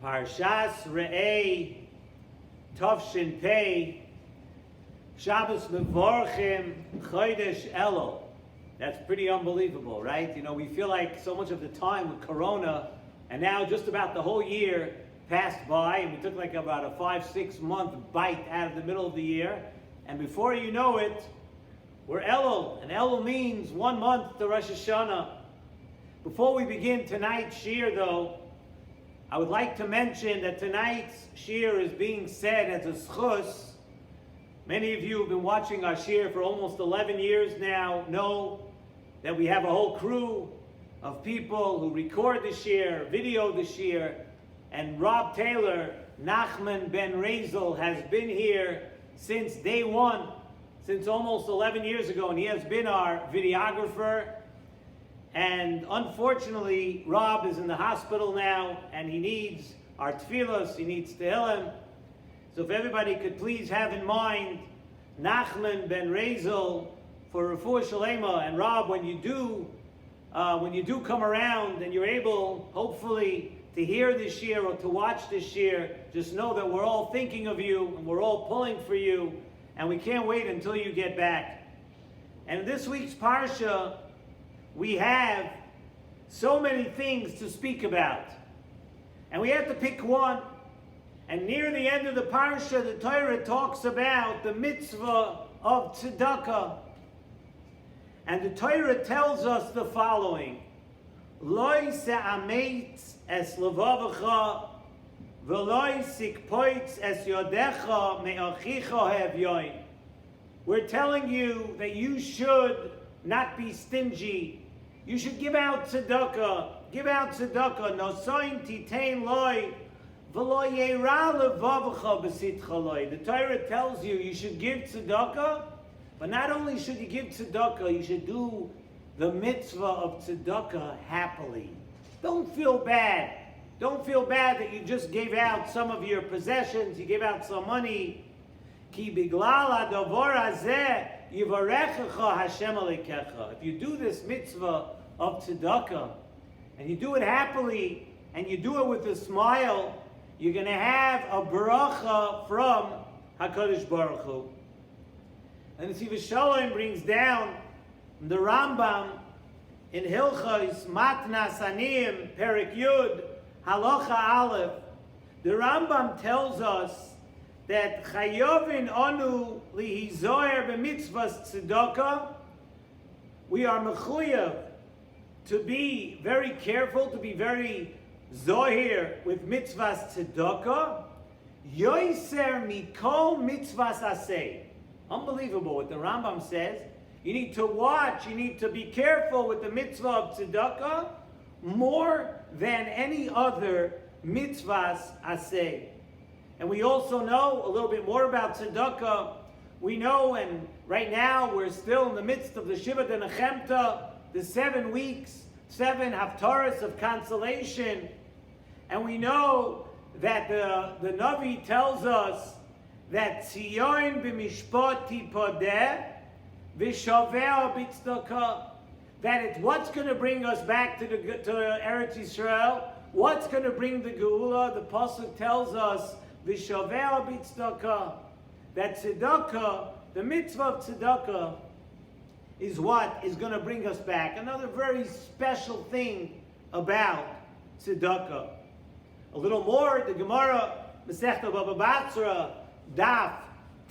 Parshas Re'eh Tovshin Pei Shabbos Mevorchim Chodesh Elul. That's pretty unbelievable, right? You know, we feel like so much of the time with Corona, and now just about the whole year passed by, and we took like about a 5-6 month bite out of the middle of the year, and before you know it, we're Elul, and Elul means 1 month to Rosh Hashanah. Before we begin tonight's shir, though, I would like to mention that tonight's shir is being said as a S.S.S. Many of you who have been watching our shir for almost 11 years now know that we have a whole crew of people who record the shir, video the shir, and Rob Taylor, Nachman Ben Razel, has been here since day one, since almost 11 years ago, and he has been our videographer. And unfortunately, Rob is in the hospital now, and he needs our tefillos, he needs Tehillim. So if everybody could please have in mind Nachman Ben Razel for Refuah Shalema, and Rob, when you do come around and you're able, hopefully, to hear this shir or to watch this shir, just know that we're all thinking of you and we're all pulling for you, and we can't wait until you get back. And in this week's parsha, we have so many things to speak about, and we have to pick one. And near the end of the parsha, the Torah talks about the mitzvah of tzedakah. And the Torah tells us the following: Loi se'ameitz es levavecha, v'loi sikpoitz es yodecha me'achicha hevyoin. We're telling you that you should not be stingy. You should give out tzedakah. Give out tzedakah. Nosoin titein loi. The Torah tells you should give tzedakah, but not only should you give tzedakah, you should do the mitzvah of tzedakah happily. Don't feel bad. Don't feel bad that you just gave out some of your possessions, you gave out some money. Ki biglal hadavar hazeh yivarechecha Hashem alekecha. If you do this mitzvah of tzedakah, and you do it happily, and you do it with a smile, you're going to have a bracha from HaKadosh Baruch Hu. And Nesivos Shalom brings down the Rambam in Hilchos Matnas Aniyim, Perek Yud, Halacha Aleph. The Rambam tells us that Chayovin Anu Lihizoyer B'mitzvahs Tzedakah, we are mechuyev to be very careful, to be very zohir with mitzvahs tzedakah, yoiser mikol mitzvahs aseh. Unbelievable what the Rambam says. You need to watch, you need to be careful with the mitzvah of tzedakah more than any other mitzvahs aseh. And we also know a little bit more about tzedakah. We know, and right now we're still in the midst of the Shiva Denechemta, the 7 weeks, 7 haftarahs of consolation, and we know that the Navi tells us that Tzion b'mishpat tipodeh v'shaveh b'tzedakah, that it's what's going to bring us back to Eretz Yisrael, what's going to bring the Geula. The pasuk tells us v'shaveh b'tzedakah, that tzedakah, the mitzvah of tzedakah, is what is going to bring us back. Another very special thing about tzedakah. A little more, the Gemara, Masechta Baba Batra, Daf,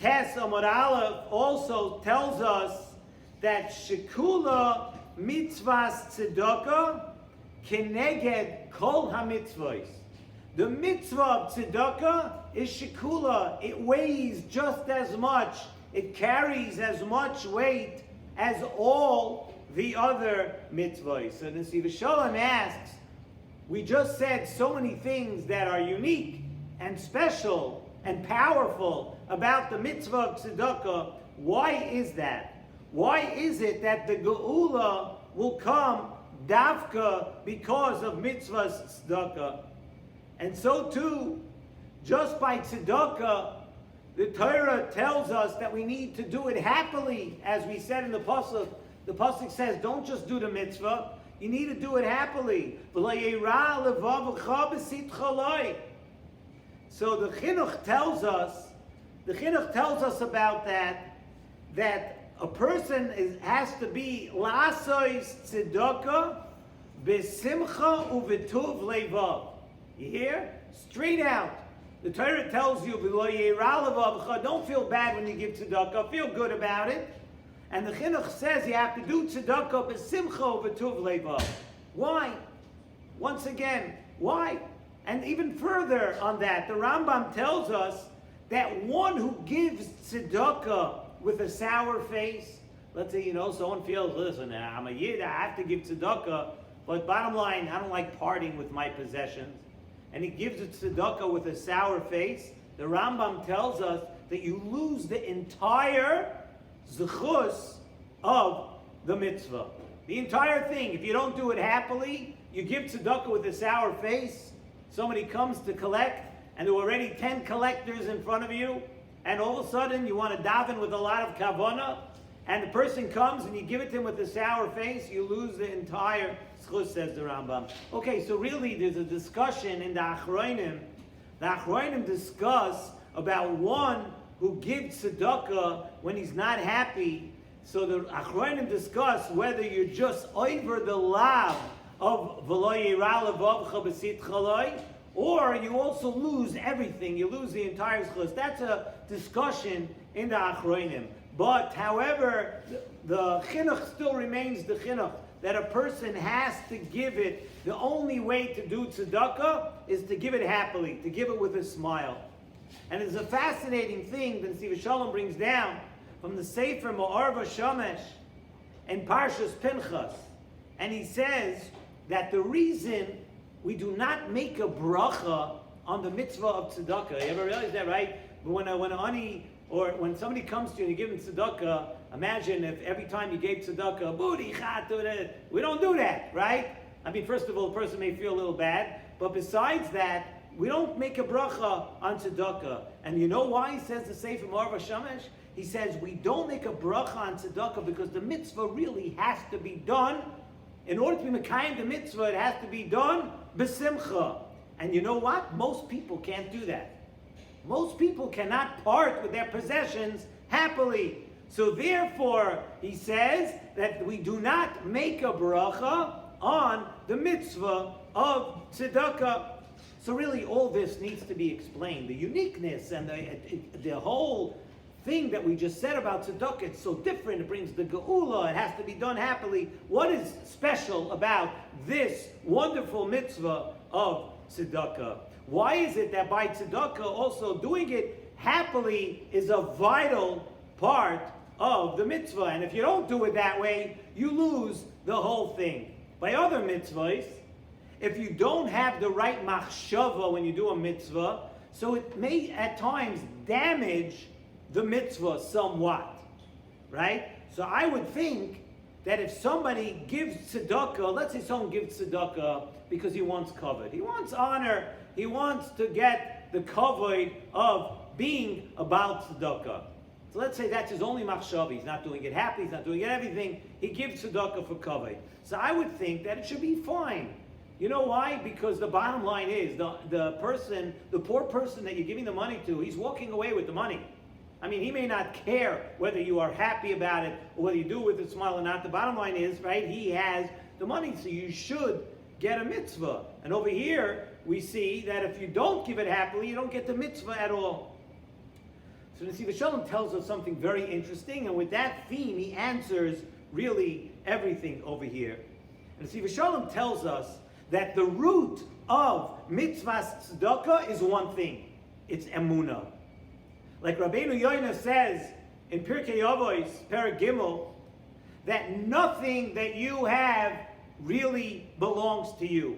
Tes Amud Aleph, also tells us that Shekula mitzvahs tzedakah keneged kol hamitzvahs. The mitzvah of tzedakah is Shekula. It weighs just as much, it carries as much weight as all the other mitzvahs. So Nesivos Shalom asks, we just said so many things that are unique and special and powerful about the mitzvah of tzedakah. Why is that? Why is it that the geula will come dafka because of mitzvahs tzedakah? And so too, just by tzedakah, the Torah tells us that we need to do it happily, as we said in the pasuk. The pasuk says, don't just do the mitzvah, you need to do it happily. So the chinuch tells us about that a person has to be la'asos tzedakah b'simcha u'v'tuv levav. You hear? Straight out. The Torah tells you, don't feel bad when you give tzedakah, feel good about it. And the chinuch says you have to do tzedakah b'simcha u'v'tuv levav. Why? Once again, why? And even further on that, the Rambam tells us that one who gives tzedakah with a sour face, let's say, someone feels, listen, I'm a yid, I have to give tzedakah, but bottom line, I don't like parting with my possessions. And he gives it tzedakah with a sour face. The Rambam tells us that you lose the entire zechus of the mitzvah. The entire thing. If you don't do it happily, you give tzedakah with a sour face, somebody comes to collect, and there were already 10 collectors in front of you, and all of a sudden you want to daven with a lot of kavanah, and the person comes and you give it to him with a sour face, you lose the entire zchus, says the Rambam. Okay, so really there's a discussion in the Achronim. The Achronim discuss about one who gives tzedakah when he's not happy. So the Achronim discuss whether you're just over the lav of v'lo yira levavcha b'sitcha loi, or you also lose everything. You lose the entire zchus. That's a discussion in the Achronim. But, however, the chinuch still remains the chinuch, that a person has to give it. The only way to do tzedakah is to give it happily, to give it with a smile. And it's a fascinating thing that Nesivos Shalom brings down from the Sefer Ma'or V'Shamesh and Parshas Pinchas. And he says that the reason we do not make a bracha on the mitzvah of tzedakah. You ever realize that, right? When when somebody comes to you and you give them tzedakah, imagine if every time you gave tzedakah, booty, chat, we don't do that, right? I mean, first of all, the person may feel a little bad, but besides that, we don't make a bracha on tzedakah. And you know why, he says the Sefer Ma'or V'Shamesh? He says we don't make a bracha on tzedakah because the mitzvah really has to be done. In order to be mekayim the mitzvah, it has to be done b'simcha. And you know what? Most people can't do that. Most people cannot part with their possessions happily. So therefore, he says that we do not make a bracha on the mitzvah of tzedakah. So really, all this needs to be explained. The uniqueness and the whole thing that we just said about tzedakah, it's so different. It brings the geula. It has to be done happily. What is special about this wonderful mitzvah of tzedakah? Why is it that by tzedakah also doing it happily is a vital part of the mitzvah? And if you don't do it that way, you lose the whole thing. By other mitzvahs, if you don't have the right machshava when you do a mitzvah, so it may at times damage the mitzvah somewhat, right? So I would think that if somebody gives tzedakah, let's say someone gives tzedakah because he wants kavod, he wants honor, he wants to get the kavod of being about tzedakah. So let's say that's his only machshava. He's not doing it happy, he's not doing it everything. He gives tzedakah for kavod. So I would think that it should be fine. You know why? Because the bottom line is the poor person that you're giving the money to, he's walking away with the money. I mean, he may not care whether you are happy about it or whether you do it with a smile or not. The bottom line is, right, he has the money, so you should get a mitzvah. And over here, we see that if you don't give it happily, you don't get the mitzvah at all. So Nesivos Shalom tells us something very interesting, and with that theme, he answers really everything over here. And Nesivos Shalom tells us that the root of mitzvah tzedakah is one thing. It's emunah. Like Rabbeinu Yoina says in Pirkei Avos, Perek Gimel, that nothing that you have really belongs to you.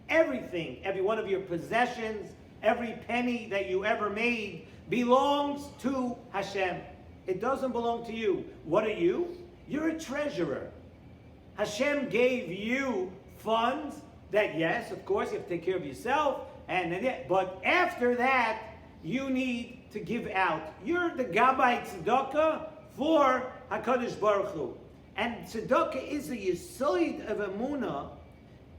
Everything, every one of your possessions, every penny that you ever made belongs to Hashem. It doesn't belong to you. What are you? You're a treasurer. Hashem gave you funds that, yes, of course, you have to take care of yourself, but after that, you need to give out. You're the Gabbai Tzedakah for HaKadosh Baruch Hu. And Tzedakah is a yisoid of Emunah,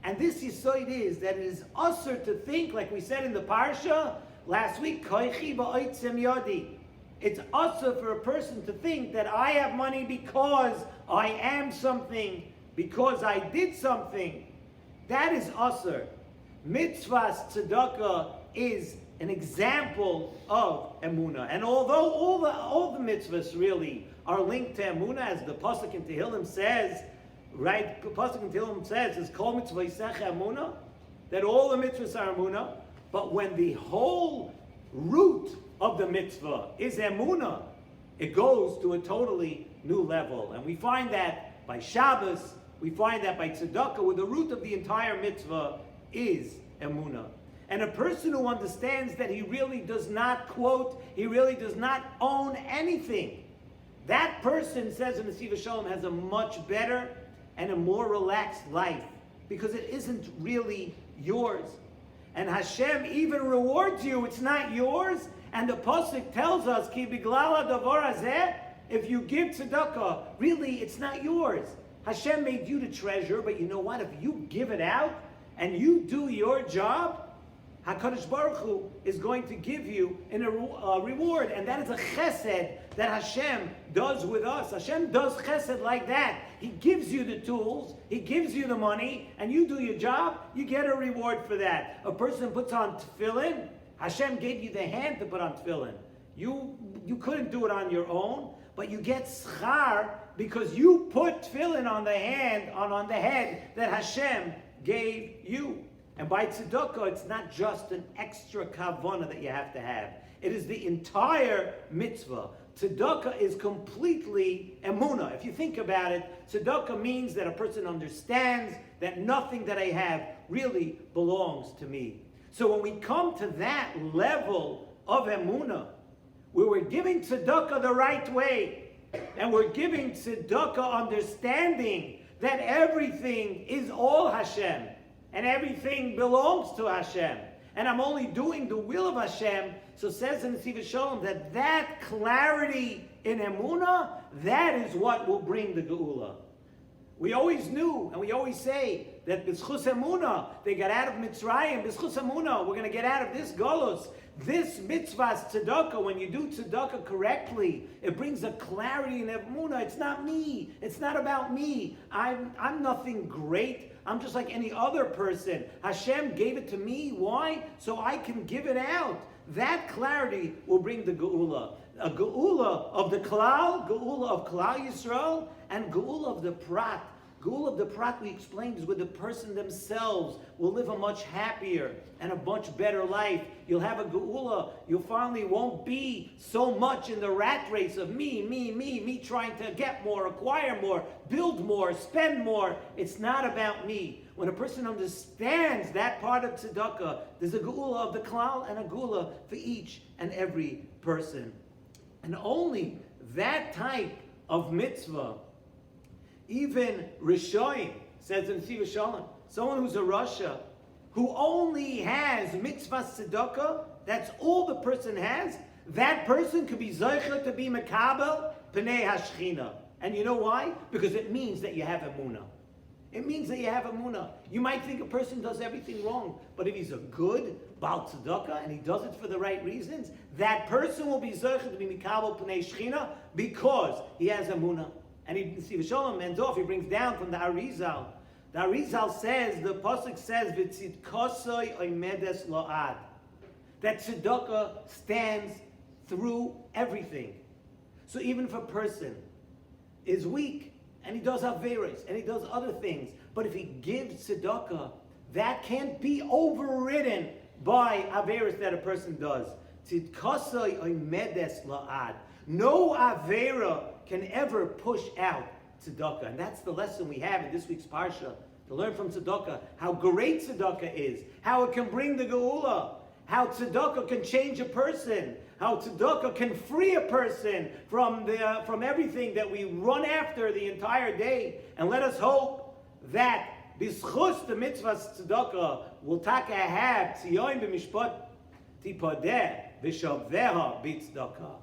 and this yisoid is that it is usher to think, like we said in the Parsha, last week, koichi ba'otzem yodi. It's also for a person to think that I have money because I am something, because I did something. That is usher. Mitzvahs tzedakah is an example of emunah. And although all the mitzvahs really are linked to emunah, as the pasuk in Tehillim says, right? The pasuk in Tehillim says, "Is kol mitzvah yisech emunah," that all the mitzvahs are emunah. But when the whole root of the mitzvah is emunah, it goes to a totally new level. And we find that by Shabbos, we find that by tzedakah, where the root of the entire mitzvah is emunah. And a person who understands that he really does not, quote, he really does not own anything, that person, says in Nesivos Shalom, has a much better and a more relaxed life, because it isn't really yours. And Hashem even rewards you. It's not yours. And the pasuk tells us, Ki biglal hadavar hazeh, if you give tzedakah, really it's not yours. Hashem made you the treasure, but you know what? If you give it out and you do your job, HaKadosh Baruch Hu is going to give you a reward. And that is a chesed that Hashem does with us. Hashem does chesed like that. He gives you the tools, He gives you the money, and you do your job, you get a reward for that. A person puts on tefillin, Hashem gave you the hand to put on tefillin. You couldn't do it on your own, but you get schar because you put tefillin on the hand, on the head that Hashem gave you. And by tzedakah, it's not just an extra kavanah that you have to have. It is the entire mitzvah. Tzedakah is completely emunah. If you think about it, tzedakah means that a person understands that nothing that I have really belongs to me. So when we come to that level of emunah, where we're giving tzedakah the right way, and we're giving tzedakah understanding that everything is all Hashem, and everything belongs to Hashem, and I'm only doing the will of Hashem, so says in Nesivos Shalom that clarity in emunah, that is what will bring the geula. We always knew, and we always say, that b'schus emunah, they got out of Mitzrayim, b'schus emunah, we're going to get out of this galus. This mitzvah's tzedakah, when you do tzedakah correctly, it brings a clarity in emunah. It's not me. It's not about me. I'm nothing great. I'm just like any other person. Hashem gave it to me. Why? So I can give it out. That clarity will bring the geula. A geula of the klal, geula of klal Yisrael, and geula of the prat. Geula of the prat, we explained, is where the person themselves will live a much happier and a much better life. You'll have a geula. You finally won't be so much in the rat race of me, trying to get more, acquire more, build more, spend more. It's not about me. When a person understands that part of tzedakah, there's a geula of the klal and a geula for each and every person. And only that type of mitzvah, even Rishoyim, says in Nesivos Shalom, someone who's a Rasha, who only has mitzvah tzedakah, that's all the person has, that person could be zeicha to be mekabel pnei hashchina. And you know why? Because it means that you have emunah. It means that you have emunah. You might think a person does everything wrong, but if he's a good Baal Tzedakah and he does it for the right reasons, that person will be zeicha to be mekabel pnei shchina because he has emunah. And Nesivos Shalom ends off, he brings down from the Arizal. The Arizal says, the pasuk says, "V'tzidkosoi oimedes lo'ad," that tzedakah stands through everything. So even if a person is weak, and he does averos, and he does other things, but if he gives tzedakah, that can't be overridden by averos that a person does. Tzidkosoi oimedes lo'ad. No avera can ever push out tzedakah. And that's the lesson we have in this week's parsha, to learn from tzedakah how great tzedakah is, how it can bring the geula, how tzedakah can change a person, how tzedakah can free a person from everything that we run after the entire day. And let us hope that b'schus the mitzvahs tzedakah will taka have tzion b'mishpat tipadeh v'shavveha b'tzedakah.